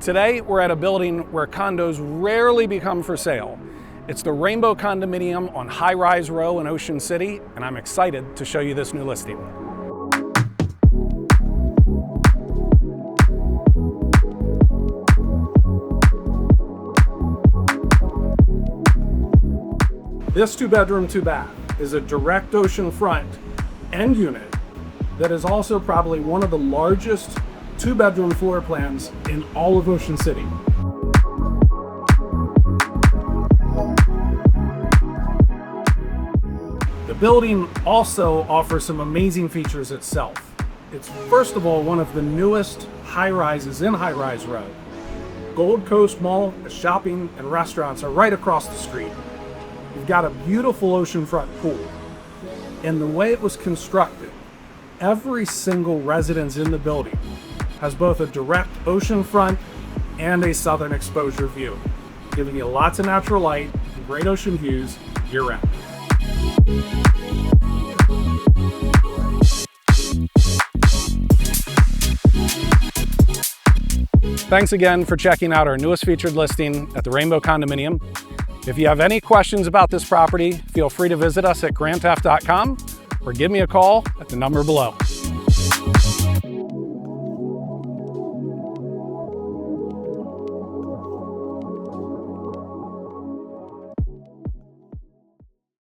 Today, we're at a building where condos rarely become for sale. It's the Rainbow Condominium on High Rise Row in Ocean City, and I'm excited to show you this new listing. This 2-bedroom, 2-bath is a direct ocean front end unit that is also probably one of the largest 2-bedroom floor plans in all of Ocean City. The building also offers some amazing features itself. It's first of all one of the newest high-rises in High Rise Row. Gold Coast Mall, the shopping and restaurants are right across the street. You've got a beautiful oceanfront pool. And the way it was constructed, every single residence in the building has both a direct oceanfront and a southern exposure view, giving you lots of natural light and great ocean views year-round. Thanks again for checking out our newest featured listing at the Rainbow Condominium. If you have any questions about this property, feel free to visit us at grantf.com or give me a call at the number below.